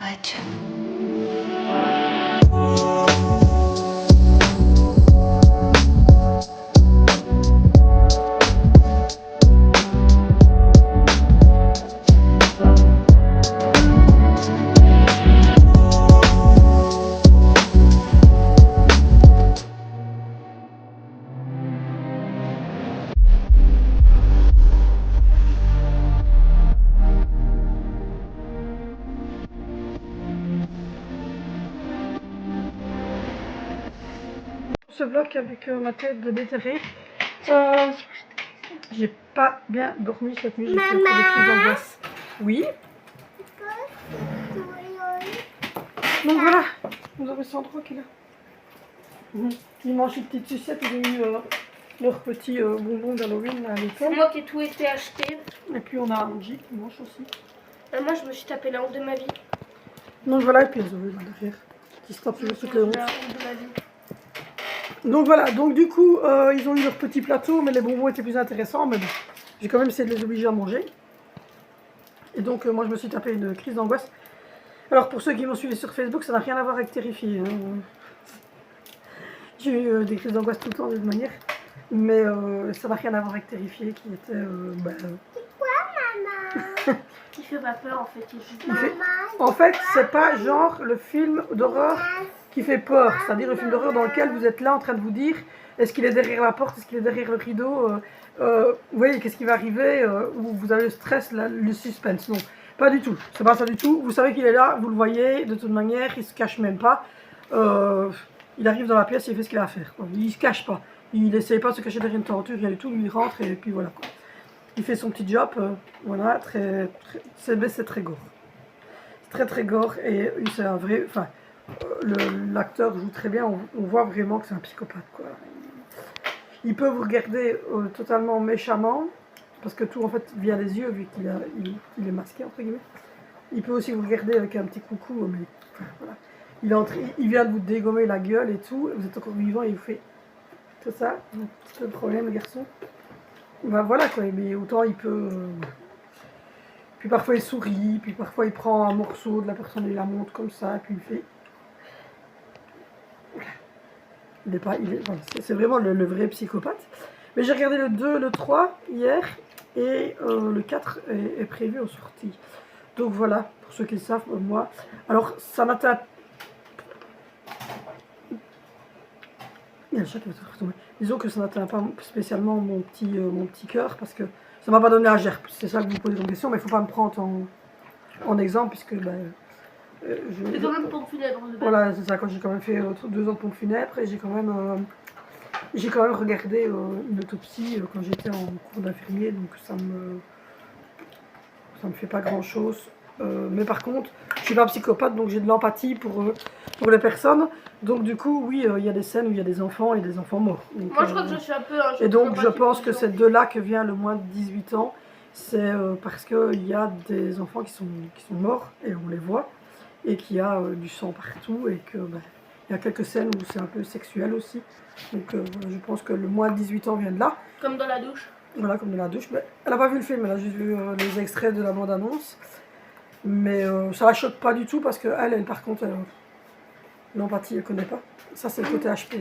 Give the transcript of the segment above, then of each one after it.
What? Ce vlog avec ma tête de déterré. J'ai pas bien dormi cette nuit, j'ai fait encore des crises d'angoisse. Oui. Donc voilà, vous avez ce endroit qui est là. Ils mangent une petite sucette, ils ont eu leur petit bonbon d'Halloween à l'école. C'est moi qui ai tout été acheté. Et puis on a Angie qui mange aussi. Moi je me suis tapé la honte de ma vie. Donc voilà, et puis les Zoé là derrière, qui se tapent toujours toutes les hontes. La honte de ma vie. Donc voilà, donc du coup, ils ont eu leur petit plateau, mais les bonbons étaient plus intéressants. Mais bon, j'ai quand même essayé de les obliger à manger. Et donc, moi, je me suis tapé une crise d'angoisse. Alors, pour ceux qui m'ont suivi sur Facebook, ça n'a rien à voir avec terrifier. Hein. J'ai eu des crises d'angoisse tout le temps, de toute manière. Mais ça n'a rien à voir avec terrifier, qui était... C'est quoi, maman? Il fait pas peur, en fait. En fait, c'est pas genre le film d'horreur qui fait peur. C'est-à-dire le film d'horreur dans lequel vous êtes là en train de vous dire est-ce qu'il est derrière la porte, est-ce qu'il est derrière le rideau, vous voyez, qu'est-ce qui va arriver, où vous avez le stress, le suspense. Non, pas du tout. C'est pas ça du tout. Vous savez qu'il est là, vous le voyez, de toute manière, il se cache même pas. Il arrive dans la pièce, il fait ce qu'il a à faire. Il se cache pas. Il n'essaye pas de se cacher derrière une tenture, rien du tout. Lui, il rentre et puis voilà quoi. Il fait son petit job, voilà, c'est très gore. C'est très gore et c'est un vrai... Enfin, l'acteur joue très bien, on voit vraiment que c'est un psychopathe, quoi. Il peut vous regarder totalement méchamment, parce que tout en fait vient des yeux, vu qu'il est masqué, entre guillemets. Il peut aussi vous regarder avec un petit coucou, mais voilà. Il vient de vous dégommer la gueule et tout, vous êtes encore vivant et il vous fait tout ça, un petit peu de problème, le garçon. Ben voilà quoi, mais autant il peut... Puis parfois il sourit, puis parfois il prend un morceau de la personne et il la monte comme ça, et puis il fait... Voilà, c'est vraiment le vrai psychopathe. Mais j'ai regardé le 2, le 3 hier, et le 4 est prévu en sortie. Donc voilà, pour ceux qui le savent, moi... Alors, ça n'atteint... Il y a le chat qui va se retomber. Disons que ça n'atteint pas spécialement mon petit cœur, parce que ça m'a pas donné la gerbe. C'est ça que vous posez comme question, mais il ne faut pas me prendre en exemple, puisque... C'est quand même pompe funèbre. Voilà, c'est ça, quand j'ai quand même fait 2 ans de pompe funèbre, et j'ai quand même regardé une autopsie quand j'étais en cours d'infirmier, donc ça me fait pas grand chose. Mais par contre, je suis pas psychopathe, donc j'ai de l'empathie pour les personnes. Donc du coup, oui, il y a des scènes où il y a des enfants et des enfants morts. Donc, moi je crois que je suis un peu... et donc je pense que c'est de là que vient le moins de 18 ans. C'est parce qu'il y a des enfants qui sont morts, et on les voit, et qu'il y a du sang partout, et que il y a quelques scènes où c'est un peu sexuel aussi. Donc voilà, je pense que le moins de 18 ans vient de là. Comme dans la douche. Voilà, comme dans la douche. Mais elle n'a pas vu le film, elle a juste vu les extraits de la bande-annonce. Mais ça la choque pas du tout, parce qu'elle, par contre, l'empathie, elle connaît pas. Ça, c'est le côté HP.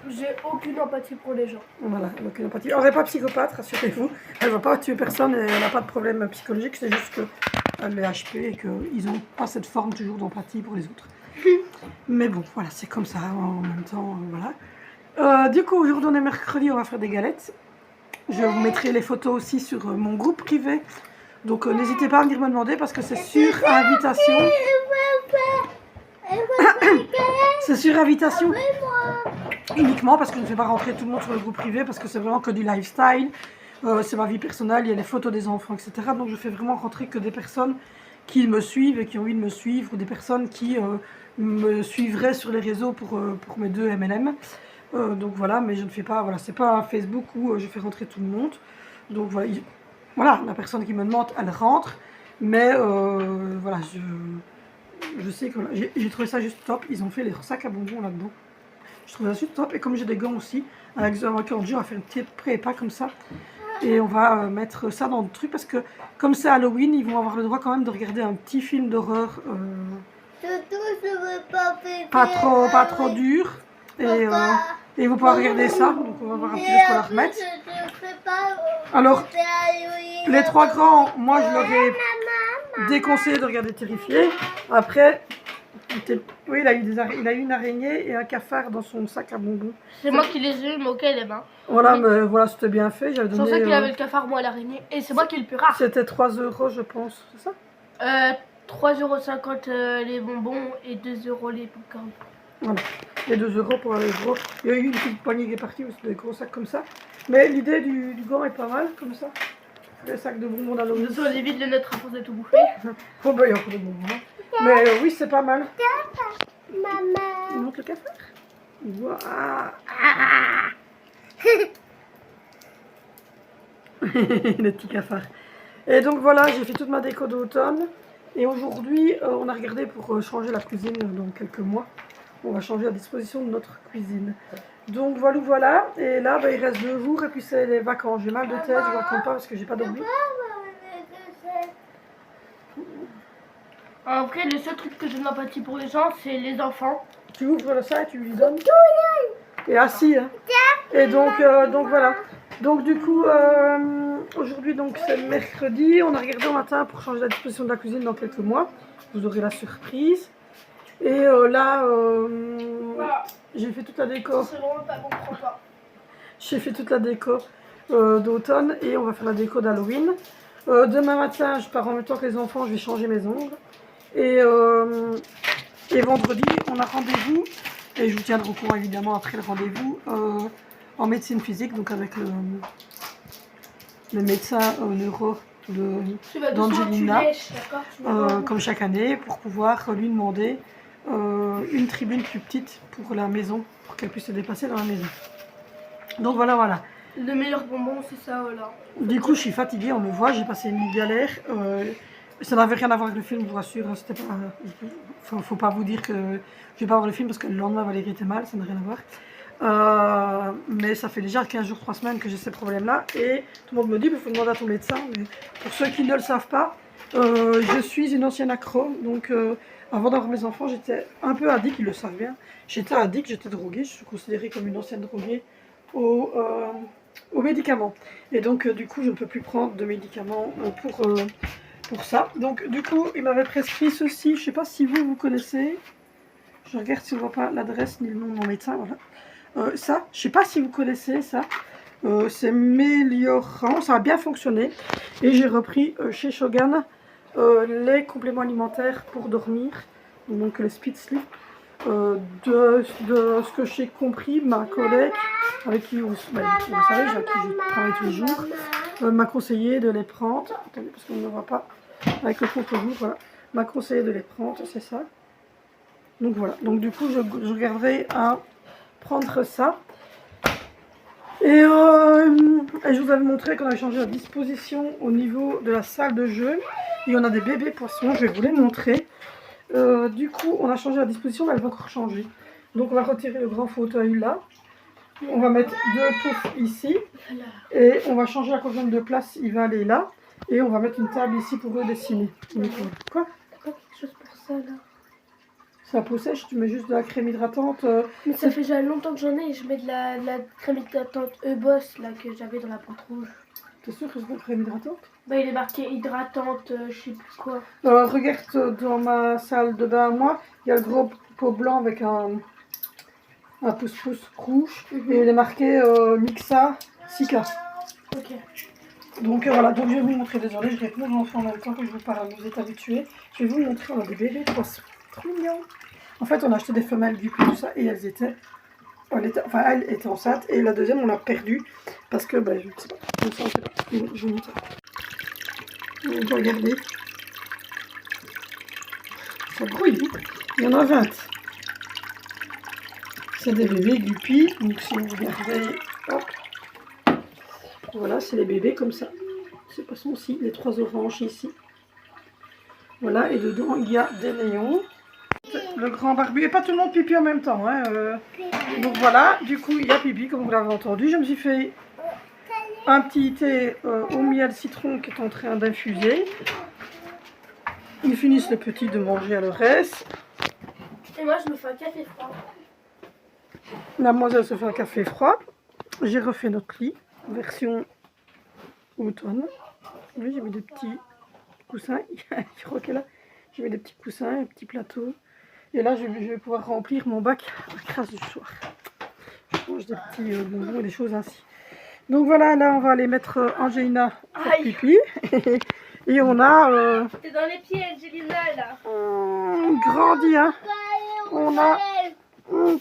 J'ai aucune empathie pour les gens. Voilà, aucune empathie. Elle n'est pas psychopathe, rassurez-vous. Elle ne va pas tuer personne et elle n'a pas de problème psychologique. C'est juste qu'elle est HP et qu'ils n'ont pas cette forme toujours d'empathie pour les autres. Mais bon, voilà, c'est comme ça en même temps. Voilà. Du coup, aujourd'hui, on est mercredi, on va faire des galettes. Je vous mettrai les photos aussi sur mon groupe privé. Donc, n'hésitez pas à venir me demander parce que c'est sur invitation. C'est sur invitation uniquement, parce que je ne fais pas rentrer tout le monde sur le groupe privé, parce que c'est vraiment que du lifestyle, c'est ma vie personnelle, il y a les photos des enfants, etc. Donc je fais vraiment rentrer que des personnes qui me suivent et qui ont envie de me suivre, ou des personnes qui me suivraient sur les réseaux pour mes 2 M&M. Donc voilà, mais je ne fais pas, voilà, c'est pas un Facebook où je fais rentrer tout le monde. Donc voilà, voilà, la personne qui me demande, elle rentre, mais voilà, je sais que j'ai trouvé ça juste top. Ils ont fait les sacs à bonbons là-dedans. Je trouve ça juste top. Et comme j'ai des gants aussi, avec Angie, on va faire une petite prépa comme ça. Et on va mettre ça dans le truc parce que comme c'est Halloween, ils vont avoir le droit quand même de regarder un petit film d'horreur Pas trop dur. Et vous pouvez regarder ça. Donc on va voir un petit peu ce qu'on va remettre. Alors, les 3 grands, moi je leur ai déconseillé de regarder Terrifié. Après, oui, il a eu une araignée et un cafard dans son sac à bonbons. C'est moi qui les ai eu, mais ok, les mains. Voilà, oui. Mais voilà, c'était bien fait. Je pensais qu'il avait le cafard, moi l'araignée. Et c'est moi qui ai le plus rare. C'était 3 €, je pense, c'est ça 3,50 € les bonbons et 2 € les popcorn. Voilà, et 2 € pour les gros. Il y a eu une petite poignée qui est partie, aussi des gros sacs comme ça. Mais l'idée du gant est pas mal, comme ça. Les sacs de bonbons d'Halloween. De toute façon, on évite de notre à force de tout bouffer. Oh bah il y a encore des bonbons. Hein. Mais oui, c'est pas mal. Maman. Il montre le cafard. Wow. Le petit cafard. Et donc voilà, j'ai fait toute ma déco d'automne. Et aujourd'hui, on a regardé pour changer la cuisine dans quelques mois. On va changer la disposition de notre cuisine. Donc voilà. Et là, bah, il reste 2 jours et puis c'est les vacances. J'ai mal de tête, je ne raconte pas parce que j'ai pas dormi. Après, le seul truc que je n'empathie pour les gens, c'est les enfants. Tu ouvres ça et tu lui donnes. Et assis. Hein. Et donc voilà. Donc du coup, aujourd'hui donc c'est mercredi. On a regardé au matin pour changer la disposition de la cuisine dans quelques mois. Vous aurez la surprise. Et là, j'ai fait toute la déco. C'est vraiment pas bon, prends pas. J'ai fait toute la déco d'automne et on va faire la déco d'Halloween. Demain matin, je pars en même temps que les enfants, je vais changer mes ongles. Et vendredi, on a rendez-vous. Et je vous tiendrai au courant évidemment après le rendez-vous en médecine physique, donc avec le médecin neuro d'Angelina, comme chaque année, pour pouvoir lui demander une tribune plus petite pour la maison, pour qu'elle puisse se déplacer dans la maison. Donc voilà. Le meilleur bonbon, c'est ça, voilà. Du coup, je suis fatiguée, on le voit, j'ai passé une galère. Ça n'avait rien à voir avec le film, je vous rassure. C'était pas, faut pas vous dire que je vais pas voir le film parce que le lendemain Valérie était mal, ça n'a rien à voir. Mais ça fait déjà 15 jours, 3 semaines que j'ai ces problèmes-là. Et tout le monde me dit, il faut demander à ton médecin. Mais pour ceux qui ne le savent pas, je suis une ancienne accro. Donc avant d'avoir mes enfants, j'étais un peu addict, ils le savent bien. J'étais addict, j'étais droguée, je suis considérée comme une ancienne droguée aux médicaments. Et donc du coup, je ne peux plus prendre de médicaments pour ça. Donc du coup, il m'avait prescrit ceci. Je ne sais pas si vous connaissez. Je regarde si on ne voit pas l'adresse ni le nom de mon médecin. Voilà. Ça, je ne sais pas si vous connaissez ça. C'est Méliorant. Ça a bien fonctionné. Et j'ai repris chez Shogun les compléments alimentaires pour dormir. Donc le Speed Sleep. De ce que j'ai compris, ma collègue avec qui vous savez, avec qui je travaille tous les jours, m'a conseillé de les prendre. Attendez, parce qu'on ne voit pas avec le contre-jour. Voilà. M'a conseillé de les prendre, c'est ça. Donc voilà. Donc du coup, je regarderai à prendre ça. Et je vous avais montré qu'on avait changé la disposition au niveau de la salle de jeu. Et on a des bébés poissons. Je vais vous les montrer. Du coup, on a changé la disposition, mais elle va encore changer. Donc on va retirer le grand fauteuil là. On va mettre 2 poufs ici. Et on va changer la colonne de place, il va aller là. Et on va mettre une table ici pour eux dessiner. Quoi? T'as pas quelque chose pour ça là? C'est la peau sèche, tu mets juste de la crème hydratante. Mais ça fait déjà longtemps que j'en ai et je mets de la crème hydratante E-Boss là que j'avais dans la boîte rouge. T'es sûr que c'est de la crème hydratante? Bah il est marqué hydratante, je sais plus quoi. Regarde dans ma salle de bain, moi, il y a le gros pot blanc avec un pouce-pouce rouge. Et il est marqué Mixa Sika. Ok. Donc voilà, donc je vais vous montrer, désolé, je réponds aux enfants en même temps que je vous parle, vous êtes habitués. Je vais vous montrer, on a des bébés poissons, trop mignons. En fait, on a acheté des femelles guppy, tout ça, et elle était enceinte, et la deuxième, on l'a perdue, parce que, je ne sais pas, je vous montre. Donc, regardez. Ça grouille, il y en a 20. C'est des bébés guppy, donc si vous regardez, hop. Voilà, c'est les bébés comme ça. C'est pas son aussi, les 3 oranges ici. Voilà, et dedans il y a des néons. Le grand barbu, et pas tout le monde pipi en même temps. Hein, Donc voilà, du coup il y a pipi comme vous l'avez entendu. Je me suis fait un petit thé au miel citron qui est en train d'infuser. Ils finissent le petit de manger à le reste. Et moi, je me fais un café froid. La mademoiselle se fait un café froid. J'ai refait notre lit, version automne. Oui, j'ai mis des petits coussins. Je crois que là, j'ai mis des petits coussins, un petit plateau. Et là, je vais pouvoir remplir mon bac à crasse du soir. Je mange des petits bonbons et des choses ainsi. Donc voilà, là, on va aller mettre Angelina pour pipi. Et on a... T'es dans les pieds, Angelina, là. grandi, hein. On a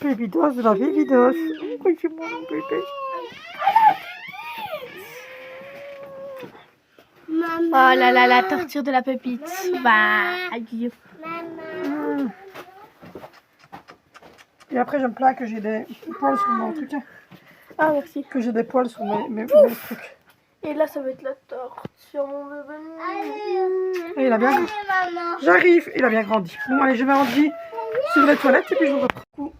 Pépitos de la Pépitos. C'est mon bébé. Oh là là, la torture de la pépite. Bah, adieu. Et après, je me plains que j'ai des poils sur mon truc. Ah, merci. Que j'ai des poils sur mes trucs. Et là, ça va être la torture, mon bébé. Et il a bien grandi. J'arrive, il a bien grandi. Bon, allez, je vais rentrer sur les toilettes et puis je vous reprends.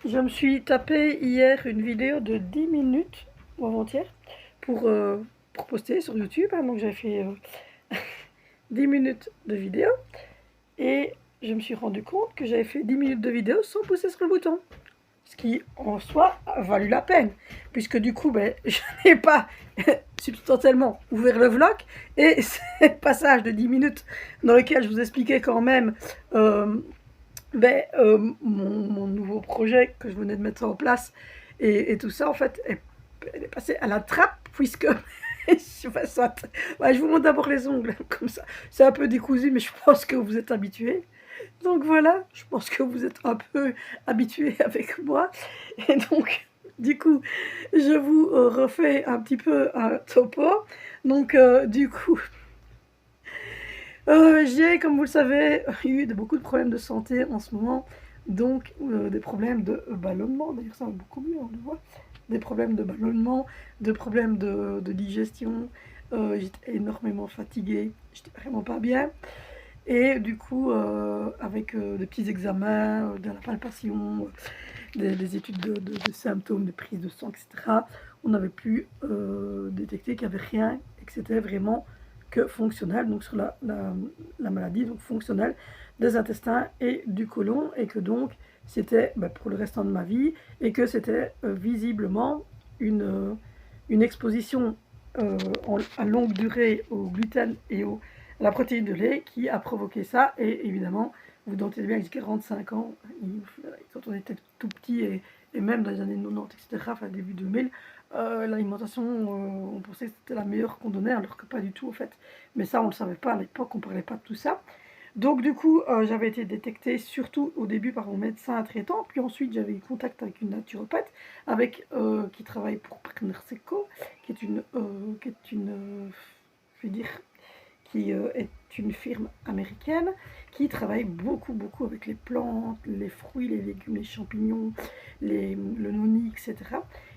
Je me suis tapé hier une vidéo de 10 minutes, ou avant-hier, pour poster sur YouTube. Hein, donc j'ai fait 10 minutes de vidéo. Et je me suis rendu compte que j'avais fait 10 minutes de vidéo sans pousser sur le bouton. Ce qui, en soi, a valu la peine. Puisque du coup, ben, je n'ai pas substantiellement ouvert le vlog. Et c'est le passage de 10 minutes dans lequel je vous expliquais quand même mon nouveau projet que je venais de mettre en place. Et tout ça, en fait, elle est passée à la trappe. Puisque, je vous montre d'abord les ongles. Comme ça, c'est un peu décousu, mais je pense que vous êtes habitués. Donc voilà, je pense que vous êtes un peu habitués avec moi. Et donc, du coup, je vous refais un petit peu un topo. Donc, du coup, j'ai, comme vous le savez, eu beaucoup de problèmes de santé en ce moment. Donc, des problèmes de ballonnement. D'ailleurs, ça va beaucoup mieux, on le voit. Des problèmes de ballonnement, des problèmes de digestion. J'étais énormément fatiguée. J'étais vraiment pas bien. Et du coup, avec des petits examens, de la palpation, des études de symptômes, de prise de sang, etc., on avait pu détecter qu'il n'y avait rien et que c'était vraiment que fonctionnel, donc sur la maladie, donc fonctionnelle des intestins et du côlon, et que donc c'était pour le restant de ma vie, et que c'était visiblement une exposition à longue durée au gluten et la protéine de lait qui a provoqué ça. Et évidemment, vous doutez bien que j'ai 45 ans, quand on était tout petit et même dans les années 90, etc., enfin début 2000, l'alimentation, on pensait que c'était la meilleure qu'on donnait, alors que pas du tout en fait. Mais ça, on ne le savait pas à l'époque, on ne parlait pas de tout ça. Donc du coup, j'avais été détectée surtout au début par mon médecin traitant, puis ensuite j'avais eu contact avec une naturopathe qui travaille pour Partner Seco, qui est une firme américaine qui travaille beaucoup avec les plantes, les fruits, les légumes, les champignons, le noni, etc.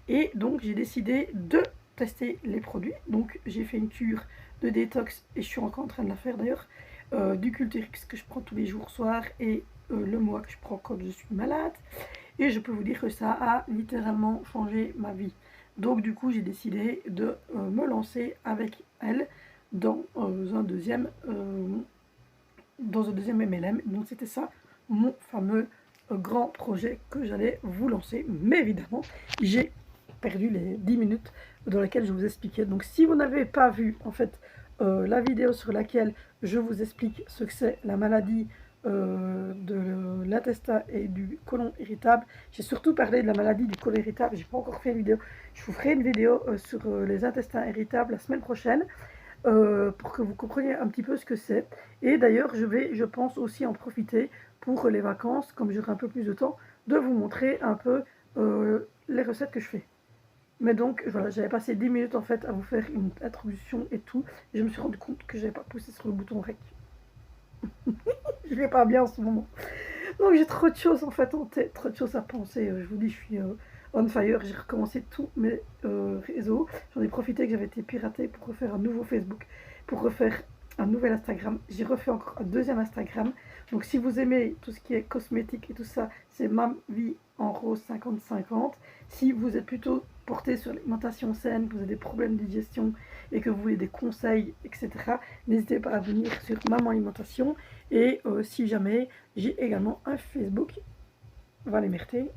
Et donc j'ai décidé de tester les produits. Donc j'ai fait une cure de détox et je suis encore en train de la faire d'ailleurs, du Culturix que je prends tous les jours soir et le mois que je prends quand je suis malade. Et je peux vous dire que ça a littéralement changé ma vie. Donc du coup j'ai décidé de me lancer avec elle dans un deuxième MLM. Donc c'était ça mon fameux grand projet que j'allais vous lancer. Mais évidemment, j'ai perdu les 10 minutes dans lesquelles je vous expliquais. Donc si vous n'avez pas vu en fait la vidéo sur laquelle je vous explique ce que c'est la maladie de l'intestin et du côlon irritable, j'ai surtout parlé de la maladie du côlon irritable. J'ai pas encore fait une vidéo. Je vous ferai une vidéo sur les intestins irritables la semaine prochaine. Pour que vous compreniez un petit peu ce que c'est. Et d'ailleurs, je pense aussi en profiter pour les vacances, comme j'aurai un peu plus de temps, de vous montrer un peu les recettes que je fais. Mais donc, voilà, j'avais passé 10 minutes en fait à vous faire une introduction et tout, et je me suis rendu compte que j'avais pas poussé sur le bouton REC. Je vais pas bien en ce moment. Donc j'ai trop de choses en fait en tête, trop de choses à penser. Je vous dis, je suis on fire. J'ai recommencé tous mes réseaux. J'en ai profité que j'avais été piratée pour refaire un nouveau Facebook, pour refaire un nouvel Instagram. J'ai refait encore un deuxième Instagram. Donc si vous aimez tout ce qui est cosmétique et tout ça, c'est ma vie en rose 50-50. Si vous êtes plutôt porté sur l'alimentation saine, que vous avez des problèmes de digestion et que vous voulez des conseils, etc., n'hésitez pas à venir sur Maman Alimentation. Et si jamais, j'ai également un Facebook, Valémerté,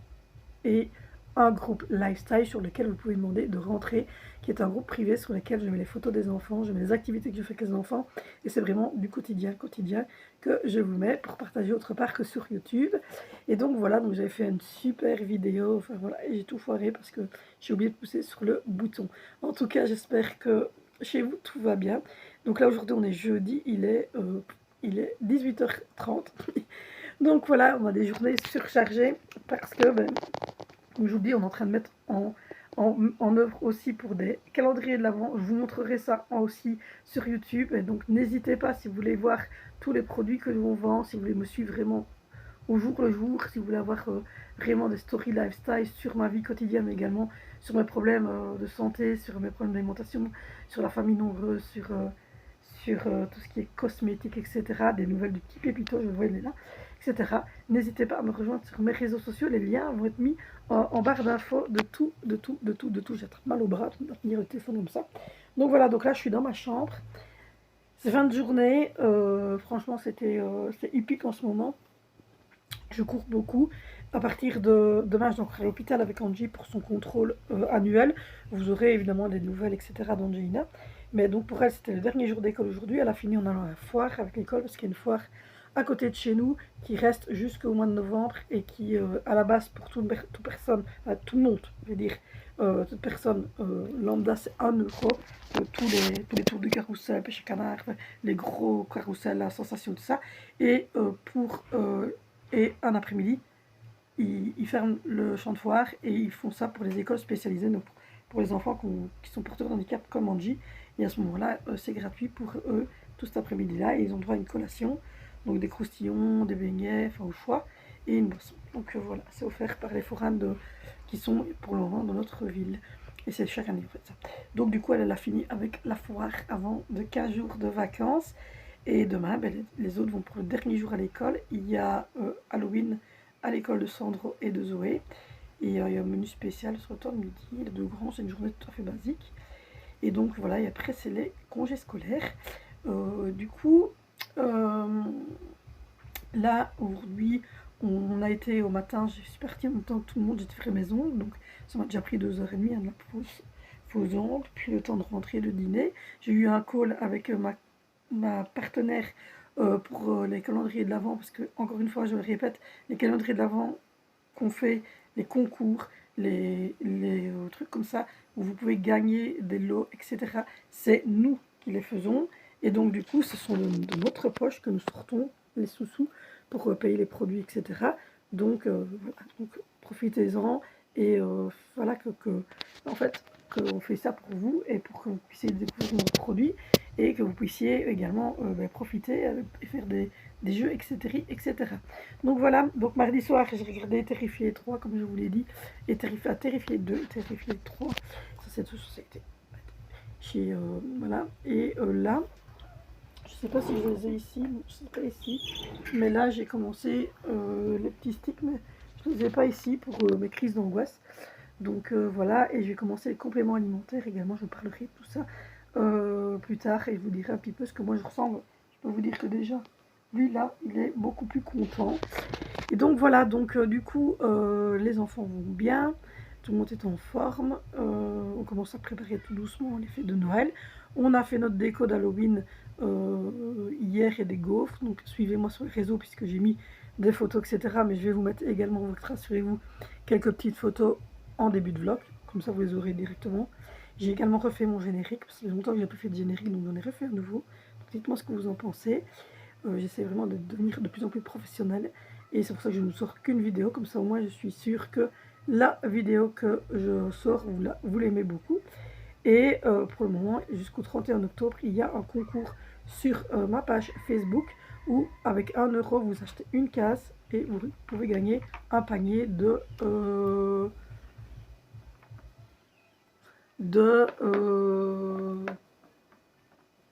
et un groupe lifestyle sur lequel vous pouvez demander de rentrer, qui est un groupe privé sur lequel je mets les photos des enfants, je mets les activités que je fais avec les enfants, et c'est vraiment du quotidien que je vous mets pour partager autre part que sur YouTube. Et donc voilà, donc j'avais fait une super vidéo, enfin voilà, et j'ai tout foiré parce que j'ai oublié de pousser sur le bouton. En tout cas, j'espère que chez vous tout va bien. Donc là aujourd'hui on est jeudi, il est 18h30. Donc voilà, on a des journées surchargées parce que, comme je vous dis, on est en train de mettre en œuvre aussi pour des calendriers de l'Avent. Je vous montrerai ça aussi sur YouTube. Et donc n'hésitez pas si vous voulez voir tous les produits que l'on vend, si vous voulez me suivre vraiment au jour le jour, si vous voulez avoir vraiment des stories lifestyle sur ma vie quotidienne, mais également sur mes problèmes de santé, sur mes problèmes d'alimentation, sur la famille nombreuse, sur tout ce qui est cosmétique, etc. Des nouvelles du petit Pépito, je vois, il est là, etc. N'hésitez pas à me rejoindre sur mes réseaux sociaux, les liens vont être mis en barre d'infos de tout. J'ai très mal au bras de tenir le téléphone comme ça. Donc voilà, donc là je suis dans ma chambre. C'est fin de journée, franchement c'est hippique en ce moment. Je cours beaucoup. À partir de demain, je dois à l'hôpital avec Angie pour son contrôle annuel. Vous aurez évidemment des nouvelles, etc. d'Angelina. Mais donc pour elle, c'était le dernier jour d'école aujourd'hui. Elle a fini en allant à la foire avec l'école parce qu'il y a une foire à côté de chez nous qui reste jusqu'au mois de novembre et qui, à la base, pour toute personne, tout le monde, je veux dire, toute personne lambda, c'est 1 euro. Tous les tours de carrousel, pêche canard, les gros carrousels, la sensation, tout ça. Et et un après-midi, ils ferment le champ de foire et ils font ça pour les écoles spécialisées, donc pour les enfants qui sont porteurs de handicap comme Angie. Et à ce moment-là, c'est gratuit pour eux tout cet après-midi-là. Et ils ont droit à une collation, donc des croustillons, des beignets, enfin au choix, et une boisson. Donc voilà, c'est offert par les foranes qui sont pour le moment dans notre ville. Et c'est chaque année en fait ça. Donc du coup, elle a fini avec la foire avant de 15 jours de vacances. Et demain, les autres vont pour le dernier jour à l'école. Il y a Halloween à l'école de Sandro et de Zoé. Et il y a un menu spécial sur le temps de midi. Les deux grands, c'est une journée tout à fait basique. Et donc voilà, et après c'est les congés scolaires. Du coup, là aujourd'hui, on a été au matin, je suis partie en même temps que tout le monde, j'étais fait maison. Donc ça m'a déjà pris 2h30 de la pause ongle, puis le temps de rentrer, de dîner. J'ai eu un call avec ma partenaire pour les calendriers de l'Avent, parce que, encore une fois, je le répète, les calendriers de l'Avent qu'on fait, les concours, les trucs comme ça, où vous pouvez gagner des lots, etc., c'est nous qui les faisons. Et donc, du coup, ce sont de notre poche que nous sortons les sous-sous pour payer les produits, etc. Donc, voilà, donc profitez-en. Et voilà en fait, qu'on fait ça pour vous et pour que vous puissiez découvrir nos produits et que vous puissiez également profiter et faire des jeux, etc. Donc voilà, donc mardi soir, j'ai regardé Terrifier 3, comme je vous l'ai dit, et Terrifier 2, Terrifier 3, ça c'est tout, ça a été chez, voilà, et là, je sais pas si je les ai ici, je sais pas ici, mais là j'ai commencé les petits sticks, mais je les ai pas ici pour mes crises d'angoisse. Donc voilà, et je vais commencer les compléments alimentaires également, je vous parlerai de tout ça plus tard et je vous dirai un petit peu ce que moi je ressemble. Je peux vous dire que déjà, lui là, il est beaucoup plus content. Et donc voilà, donc du coup, les enfants vont bien, tout le monde est en forme, on commence à préparer tout doucement les fêtes de Noël. On a fait notre déco d'Halloween hier et des gaufres, donc suivez-moi sur les réseaux puisque j'ai mis des photos, etc. Mais je vais vous mettre également, rassurez-vous, quelques petites photos en début de vlog, comme ça vous les aurez directement. J'ai également refait mon générique, parce que ça fait longtemps que j'ai pas fait de générique, donc j'en ai refait un nouveau. Dites-moi ce que vous en pensez. J'essaie vraiment de devenir de plus en plus professionnel, et c'est pour ça que je ne sors qu'une vidéo, comme ça au moins je suis sûre que la vidéo que je sors, vous l'aimez beaucoup. Et pour le moment, jusqu'au 31 octobre, il y a un concours sur ma page Facebook où avec 1 euro, vous achetez une casse et vous pouvez gagner un panier de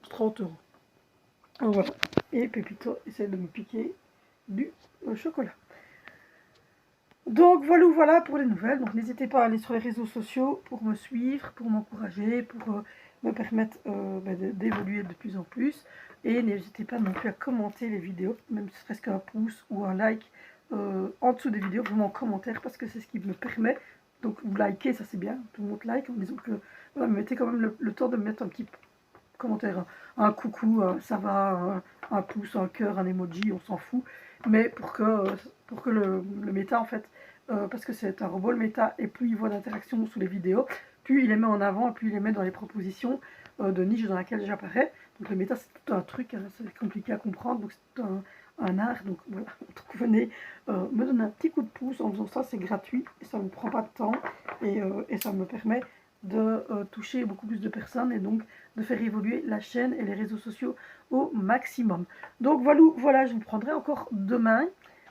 30 euros. Voilà. Et Pépito essaie de me piquer du chocolat. Donc voilà pour les nouvelles. Donc n'hésitez pas à aller sur les réseaux sociaux pour me suivre, pour m'encourager, pour me permettre d'évoluer de plus en plus. Et n'hésitez pas non plus à commenter les vidéos, même serait-ce qu'un pouce ou un like en dessous des vidéos, vraiment en commentaire, parce que c'est ce qui me permet. Donc vous likez, ça c'est bien, tout le monde like, en disant que voilà, mettez quand même le temps de me mettre un petit commentaire, un coucou, ça va, un pouce, un cœur, un emoji, on s'en fout, mais pour que le méta en fait, parce que c'est un robot le méta, et plus il voit d'interactions sous les vidéos, plus il les met en avant, et plus il les met dans les propositions de niche dans laquelle j'apparais. Donc le méta c'est tout un truc, hein, c'est compliqué à comprendre, donc c'est tout un art, donc voilà, donc venez me donner un petit coup de pouce en faisant ça, c'est gratuit, et ça ne me prend pas de temps, et ça me permet de toucher beaucoup plus de personnes et donc de faire évoluer la chaîne et les réseaux sociaux au maximum. Donc voilà, je vous prendrai encore demain,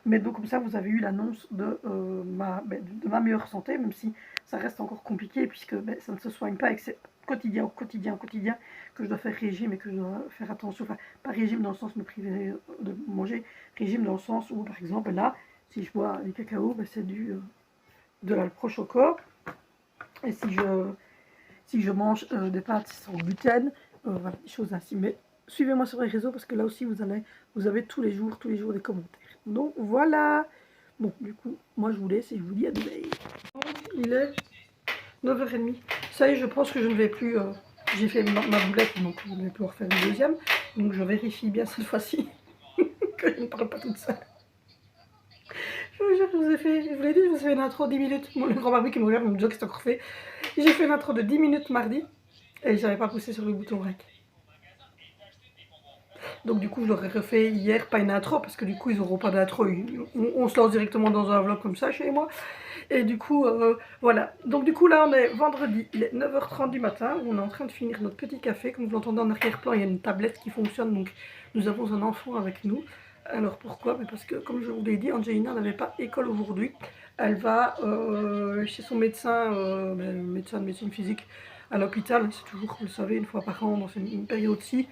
mais donc comme ça vous avez eu l'annonce de ma meilleure santé, même si ça reste encore compliqué puisque ça ne se soigne pas et que c'est quotidien que je dois faire régime et que je dois faire attention, enfin pas régime dans le sens me priver de manger, régime dans le sens où par exemple là, si je bois du cacao, c'est de l'alpro choco. Et si je mange des pâtes sans gluten, voilà, des choses ainsi. Mais suivez-moi sur les réseaux parce que là aussi, vous avez tous les jours des commentaires. Donc voilà. Bon, du coup, moi je vous laisse et je vous dis à demain. Il est 9h30. Ça y est, je pense que je ne vais plus... j'ai fait ma boulette, donc je ne vais plus en refaire une deuxième. Donc je vérifie bien cette fois-ci que je ne parle pas toute seule. Je vous jure, je vous l'ai dit, je vous ai fait une intro 10 minutes. Le grand Barbie qui me regarde me dit que c'est encore fait. J'ai fait une intro de 10 minutes mardi et j'avais pas poussé sur le bouton rec. Donc du coup, je l'aurais refait hier, pas une intro, parce que du coup, ils n'auront pas d'intro. On se lance directement dans un vlog comme ça chez moi. Et du coup, voilà. Donc du coup, là, on est vendredi, il est 9h30 du matin. On est en train de finir notre petit café. Comme vous l'entendez en arrière-plan, il y a une tablette qui fonctionne. Donc nous avons un enfant avec nous. Alors pourquoi? Parce que, comme je vous l'ai dit, Angelina n'avait pas école aujourd'hui. Elle va chez son médecin, médecin de médecine physique à l'hôpital. C'est toujours, vous le savez, une fois par an dans une période-ci.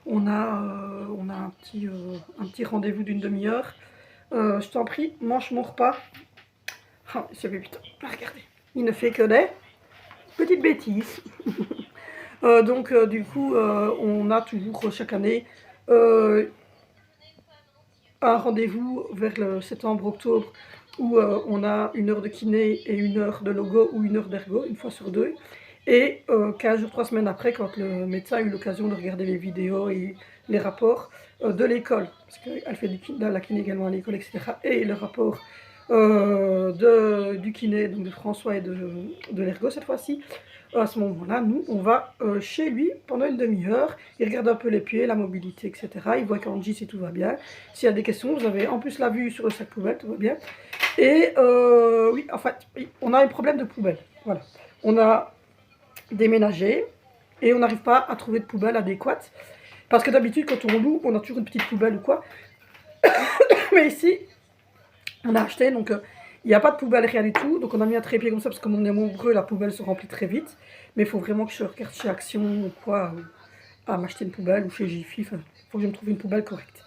On a un petit rendez-vous d'une demi-heure. Je t'en prie, mange mon repas. Oh, c'est putain, regardez. Il ne fait que des petites bêtises. Donc, du coup, on a toujours chaque année un rendez-vous vers le septembre-octobre où on a une heure de kiné et une heure de logo ou une heure d'ergo, une fois sur deux. Et 15 jours, 3 semaines après, quand le médecin a eu l'occasion de regarder les vidéos et les rapports de l'école, parce qu'elle fait de la kiné également à l'école, etc. Et le rapport du kiné, donc de François et de l'ergo cette fois-ci, à ce moment-là, nous, on va chez lui pendant une demi-heure. Il regarde un peu les pieds, la mobilité, etc. Il voit qu'Angie, si tout va bien. S'il y a des questions, vous avez en plus la vue sur le sac poubelle, tout va bien. Et oui, en fait, on a un problème de poubelle. Voilà. On a déménagé et on n'arrive pas à trouver de poubelle adéquate. Parce que d'habitude, quand on loue, on a toujours une petite poubelle ou quoi. Mais ici, on a acheté, donc il n'y a pas de poubelle, rien du tout. Donc on a mis un trépied comme ça parce que comme on est nombreux, la poubelle se remplit très vite. Mais il faut vraiment que je regarde chez Action ou quoi, à m'acheter une poubelle ou chez Jiffy. Enfin, il faut que je me trouve une poubelle correcte.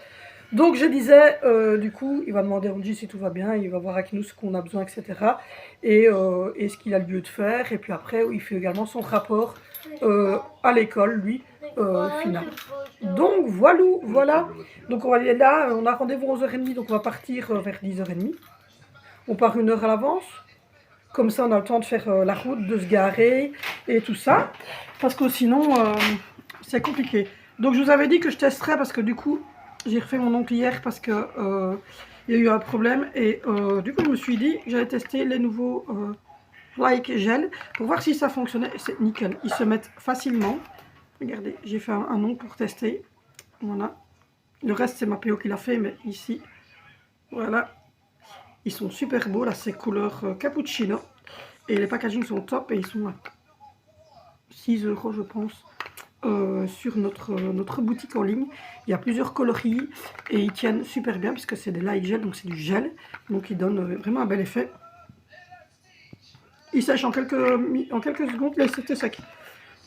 Donc je disais, du coup, il va demander à Angie si tout va bien, il va voir avec nous ce qu'on a besoin, etc. Et ce qu'il a lieu de faire. Et puis après, il fait également son rapport à l'école, lui, final. Donc voilà. Donc on va aller là, on a rendez-vous à 11h30, donc on va partir vers 10h30. On part une heure à l'avance. Comme ça, on a le temps de faire la route, de se garer et tout ça. Parce que sinon, c'est compliqué. Donc je vous avais dit que je testerais parce que du coup, j'ai refait mon ongle hier parce que il y a eu un problème. Et du coup, je me suis dit que j'allais tester les nouveaux like gel pour voir si ça fonctionnait. Et c'est nickel. Ils se mettent facilement. Regardez, j'ai fait un ongle pour tester. Voilà. Le reste, c'est ma PO qui l'a fait, mais ici, voilà. Ils sont super beaux, là, c'est couleur cappuccino. Et les packagings sont top et ils sont à 6 €, je pense, sur notre boutique en ligne. Il y a plusieurs coloris et ils tiennent super bien puisque c'est des light gel, donc c'est du gel. Donc ils donnent vraiment un bel effet. Ils sèchent en quelques secondes, là c'était sec.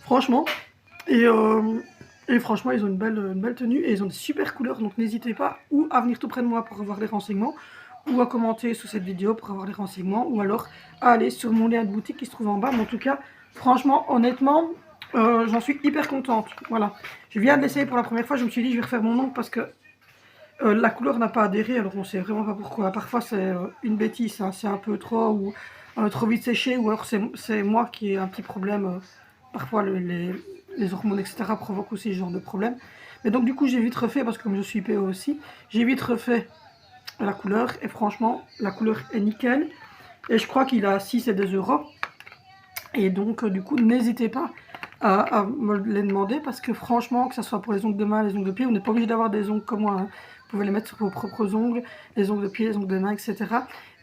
Franchement. Et franchement, ils ont une belle tenue et ils ont des super couleurs. Donc n'hésitez pas ou à venir tout près de moi pour avoir des renseignements ou à commenter sous cette vidéo pour avoir les renseignements, ou alors à aller sur mon lien de boutique qui se trouve en bas. Mais en tout cas, franchement, honnêtement, j'en suis hyper contente. Voilà, je viens de l'essayer pour la première fois, je me suis dit je vais refaire mon ongle parce que la couleur n'a pas adhéré, alors on sait vraiment pas pourquoi. Parfois c'est une bêtise, hein, c'est un peu trop ou trop vite séché, ou alors c'est moi qui ai un petit problème. Parfois les hormones etc. provoquent aussi ce genre de problème. Mais donc du coup j'ai vite refait, parce que comme je suis PO aussi, j'ai vite refait la couleur et franchement la couleur est nickel. Et je crois qu'il a 6 et 2 euros. Et donc du coup n'hésitez pas à me les demander, parce que franchement, que ce soit pour les ongles de main, les ongles de pied, vous n'êtes pas obligé d'avoir des ongles comme moi, hein. Vous pouvez les mettre sur vos propres ongles, les ongles de pied, les ongles de main, etc.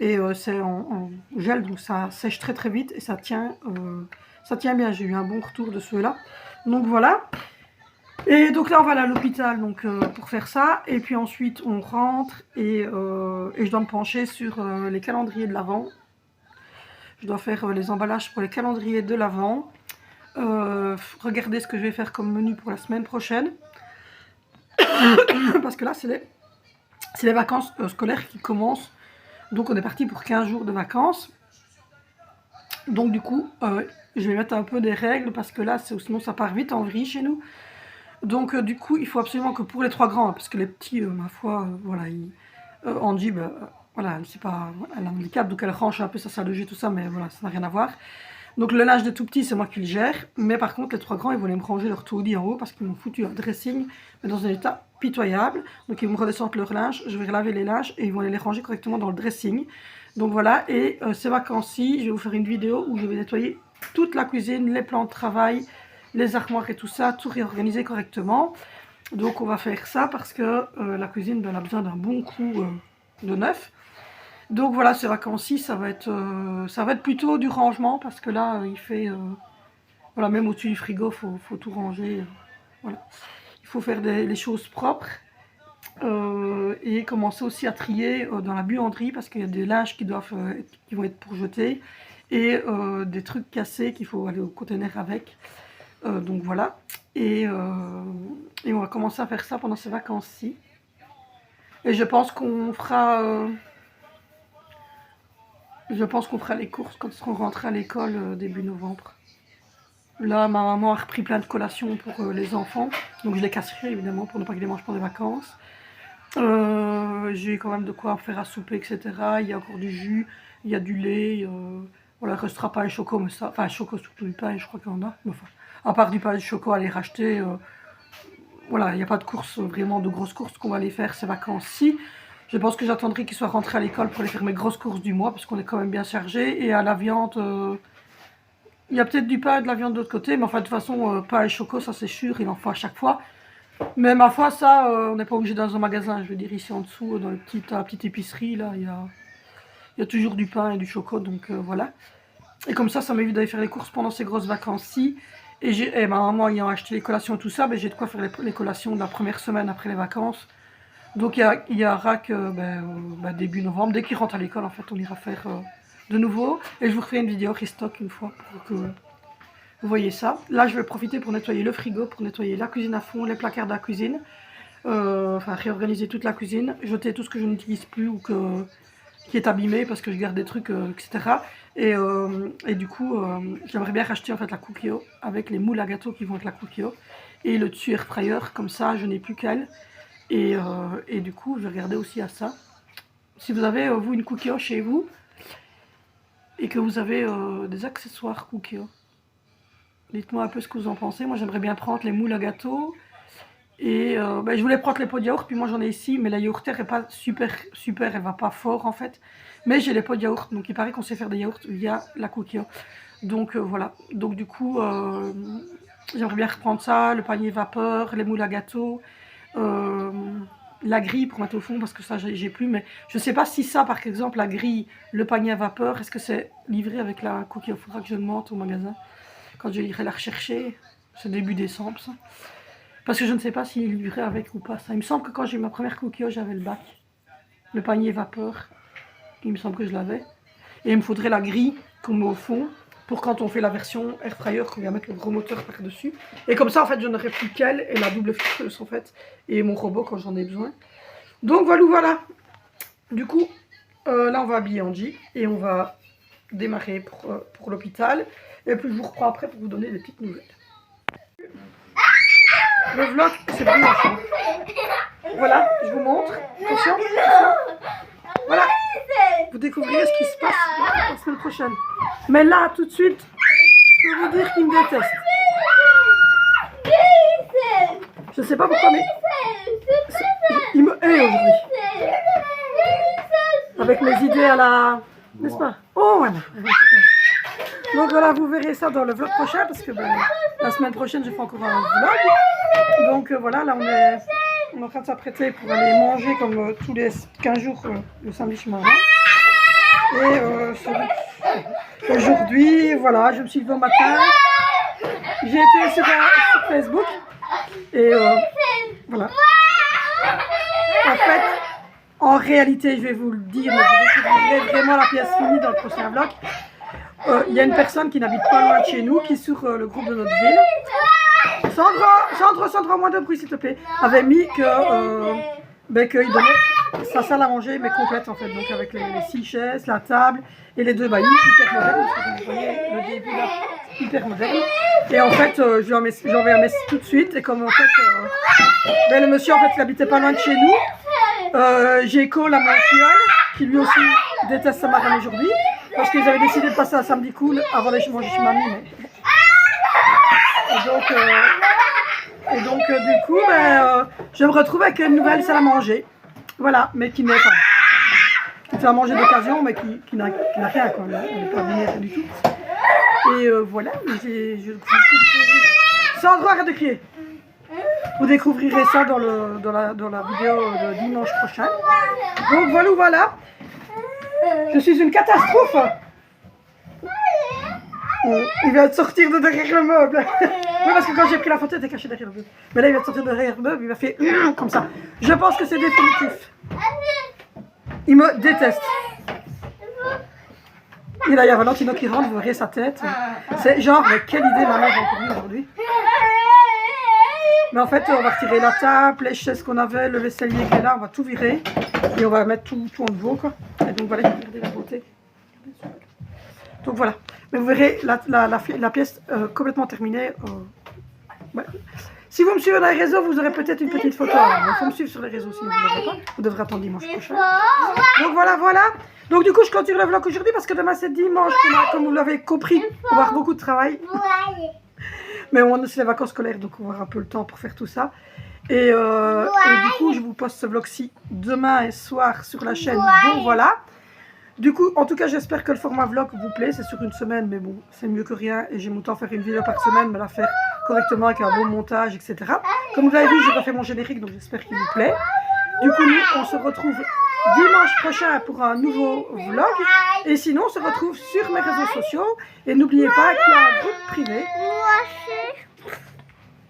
Et c'est en gel, donc ça sèche très très vite et ça tient bien. J'ai eu un bon retour de ceux-là. Donc voilà. Et donc là on va aller à l'hôpital donc pour faire ça. Et puis ensuite on rentre et je dois me pencher sur les calendriers de l'Avent. Je dois faire les emballages pour les calendriers de l'Avent. Regardez ce que je vais faire comme menu pour la semaine prochaine. Parce que là c'est les vacances scolaires qui commencent. Donc on est parti pour 15 jours de vacances. Donc du coup je vais mettre un peu des règles, parce que là sinon ça part vite en vrille chez nous. Donc du coup il faut absolument que pour les 3 grands, parce que les petits ma foi voilà, Angie voilà, c'est pas, elle a un handicap, donc elle range un peu sa salle de jeu, tout ça, mais voilà, ça n'a rien à voir. Donc le linge des tout petits c'est moi qui le gère, mais par contre les 3 grands ils voulaient me ranger leur taudis en haut, parce qu'ils m'ont foutu un dressing mais dans un état pitoyable. Donc ils vont me redescendre leur linge, je vais laver les linges et ils vont aller les ranger correctement dans le dressing. Donc voilà, et ces vacances-ci je vais vous faire une vidéo où je vais nettoyer toute la cuisine, les plans de travail, les armoires et tout ça, tout réorganiser correctement. Donc on va faire ça parce que la cuisine elle a besoin d'un bon coup de neuf. Donc voilà, ces vacances-ci ça va être plutôt du rangement, parce que là il fait voilà, même au-dessus du frigo faut tout ranger, voilà. Il faut faire les choses propres et commencer aussi à trier dans la buanderie, parce qu'il y a des linges qui vont être pour jeter, et des trucs cassés qu'il faut aller au conteneur avec. Donc voilà, et on va commencer à faire ça pendant ces vacances-ci. Et je pense qu'on fera les courses quand ils seront rentrés à l'école début novembre. Là, ma maman a repris plein de collations pour les enfants, donc je les casserai évidemment pour ne pas qu'ils les mangent pendant les vacances. J'ai quand même de quoi faire à souper, etc. Il y a encore du jus, il y a du lait, voilà, il ne restera pas un choco, mais ça, enfin un choco surtout du pain, je crois qu'il y en a, mais enfin, à part du pain et du choco à aller racheter, voilà, il n'y a pas de course, vraiment de grosses courses qu'on va aller faire ces vacances-ci. Je pense que j'attendrai qu'ils soient rentrés à l'école pour aller faire mes grosses courses du mois, parce qu'on est quand même bien chargé. Et à la viande, il y a peut-être du pain et de la viande de l'autre côté, mais enfin de toute façon, pain et choco, ça c'est sûr, il en faut à chaque fois. Mais ma foi, ça, on n'est pas obligé dans un magasin. Je veux dire, ici en dessous, dans la petite épicerie, là, il y a toujours du pain et du choco, donc voilà. Et comme ça m'évite d'aller faire les courses pendant ces grosses vacances-ci. Et ma maman ayant acheté les collations et tout ça, j'ai de quoi faire les collations de la première semaine après les vacances. Donc il y aura que début novembre, dès qu'ils rentrent à l'école, en fait, on ira faire de nouveau. Et je vous referai une vidéo restock une fois pour que vous voyez ça. Là, je vais profiter pour nettoyer le frigo, pour nettoyer la cuisine à fond, les placards de la cuisine. Enfin, réorganiser toute la cuisine, jeter tout ce que je n'utilise plus ou qui est abîmé, parce que je garde des trucs, etc. Et du coup, j'aimerais bien racheter en fait la Cookio avec les moules à gâteau qui vont avec la Cookio et le dessus air fryer, comme ça je n'ai plus qu'elle. Et du coup, je vais regarder aussi à ça. Si vous avez vous une Cookio chez vous et que vous avez des accessoires Cookio, dites-moi un peu ce que vous en pensez. Moi, j'aimerais bien prendre les moules à gâteau. Et je voulais prendre les pots de yaourt, puis moi j'en ai ici, mais la yaourtière n'est pas super, elle va pas fort en fait. Mais j'ai les pots de yaourt, donc il paraît qu'on sait faire des yaourts via la Cookio. Donc voilà, donc du coup, j'aimerais bien reprendre ça, le panier vapeur, les moules à gâteau, la grille pour mettre au fond, parce que ça j'ai plus, mais je sais pas si ça, par exemple, la grille, le panier à vapeur, est-ce que c'est livré avec la Cookio? Il faudra que je demande au magasin, quand je irai la rechercher, c'est début décembre ça. Parce que je ne sais pas s'il est livré avec ou pas ça. Il me semble que quand j'ai eu ma première Cookio, j'avais le bac. Le panier vapeur. Il me semble que je l'avais. Et il me faudrait la grille qu'on met au fond pour quand on fait la version air fryer, qu'on vient mettre le gros moteur par-dessus. Et comme ça, en fait, je n'aurai plus qu'elle et la double friteuse, en fait. Et mon robot quand j'en ai besoin. Donc voilà, voilà. Du coup, Là, on va habiller Angie et on va démarrer pour l'hôpital. Et puis, je vous reprends après pour vous donner des petites nouvelles. Le vlog, c'est brillant. Voilà, je vous montre. Attention, attention. Voilà, vous découvrirez ce qui se passe la semaine prochaine. Mais là, tout de suite, je peux vous dire qu'il me déteste. Je sais pas pourquoi, mais il me hait aujourd'hui. Avec mes idées à la... N'est-ce pas? Oh, voilà. Donc voilà, vous verrez ça dans le vlog prochain, parce que la semaine prochaine, je fais encore un vlog. Donc voilà, là, on est en train de s'apprêter pour aller manger comme tous les 15 jours le samedi chez maman. Et aujourd'hui, voilà, je me suis levée au matin. J'ai été sur Facebook. Et voilà. En fait, en réalité, je vais vous le dire, mais vous découvrirez vraiment la pièce finie dans le prochain vlog. Il y a une personne qui n'habite pas loin de chez nous, qui est sur le groupe de notre ville. Sandra, moins de bruit s'il te plaît, avait mis qu'il donnait sa salle à manger, mais complète en fait, donc avec les 6 chaises, la table et les 2 baillis, hyper moderne, parce que vous voyez le début là, hyper moderne. Et en fait, j'ai envoyé un message tout de suite, et comme en fait, le monsieur en fait, il habitait pas loin de chez nous, j'ai écho la mensuelle, qui lui aussi déteste sa marraine aujourd'hui, parce qu'ils avaient décidé de passer un samedi cool avant d'aller manger chez mamie. Mais... Et donc, du coup, je me retrouve avec une nouvelle salle à manger. Voilà, mais qui n'est pas. Qui fait à manger d'occasion, mais qui n'a rien, quoi. Elle n'est pas venue rien du tout. Et voilà, Sandra, arrête de crier. Vous découvrirez ça dans la vidéo de dimanche prochain. Donc voilà. Je suis une catastrophe. Il vient de sortir de derrière le meuble. Oui, parce que quand j'ai pris la photo, il était caché derrière le meuble. Mais là, il vient de sortir de derrière le meuble, il m'a fait comme ça. Je pense que c'est définitif. Il me déteste. Et là, il y a Valentino qui rentre, vous verrez sa tête. C'est genre, mais quelle idée ma mère a encore eu aujourd'hui. Mais en fait, on va retirer la table, les chaises qu'on avait, le vaisselier qui est là, on va tout virer. Et on va mettre tout en nouveau, quoi. Et donc voilà, regardez la beauté. Donc voilà. Mais vous verrez la pièce complètement terminée. Voilà. Si vous me suivez dans les réseaux, vous aurez peut-être une petite photo. Il faut me suivre sur les réseaux si vous ne l'aurez pas. Vous devrez attendre dimanche prochain. Donc voilà. Donc du coup, je clôture le vlog aujourd'hui parce que demain c'est dimanche. Comme vous l'avez compris, on va avoir beaucoup de travail. Mais c'est les vacances scolaires, donc on va avoir un peu le temps pour faire tout ça. Et du coup, je vous poste ce vlog-ci demain et soir sur la chaîne. Donc voilà. Du coup, en tout cas, j'espère que le format vlog vous plaît. C'est sur une semaine, mais bon, c'est mieux que rien. Et j'aime autant faire une vidéo par semaine, mais la faire correctement avec un bon montage, etc. Comme vous l'avez vu, j'ai refait mon générique, donc j'espère qu'il vous plaît. Du coup, nous, on se retrouve dimanche prochain pour un nouveau vlog. Et sinon, on se retrouve sur mes réseaux sociaux. Et n'oubliez pas qu'il y a un groupe privé.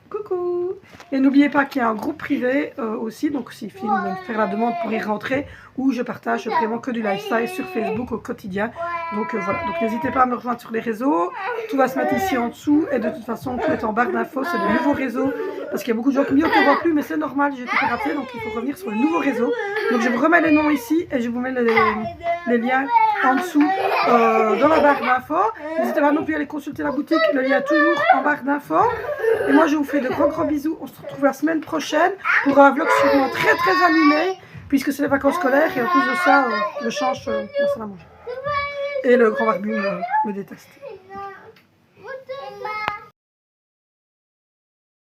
Coucou. Et n'oubliez pas qu'il y a un groupe privé aussi, donc s'il faut faire la demande pour y rentrer, où je partage vraiment que du lifestyle sur Facebook au quotidien. Donc voilà, donc n'hésitez pas à me rejoindre sur les réseaux, tout va se mettre ici en dessous, et de toute façon tout est en barre d'infos, c'est de nouveaux réseaux, parce qu'il y a beaucoup de gens qui me disent on ne te voit plus, mais c'est normal, j'ai été piraté, donc il faut revenir sur le nouveau réseau. Donc je vous remets les noms ici, et je vous mets les liens en dessous dans la barre d'infos. N'hésitez pas non plus à aller consulter la boutique, le lien est toujours en barre d'infos. Et moi je vous fais de gros bisous, on se retrouve la semaine prochaine pour un vlog sûrement très animé, puisque c'est les vacances scolaires et en plus de ça, le change, la salle à manger. Et le grand barbu me déteste.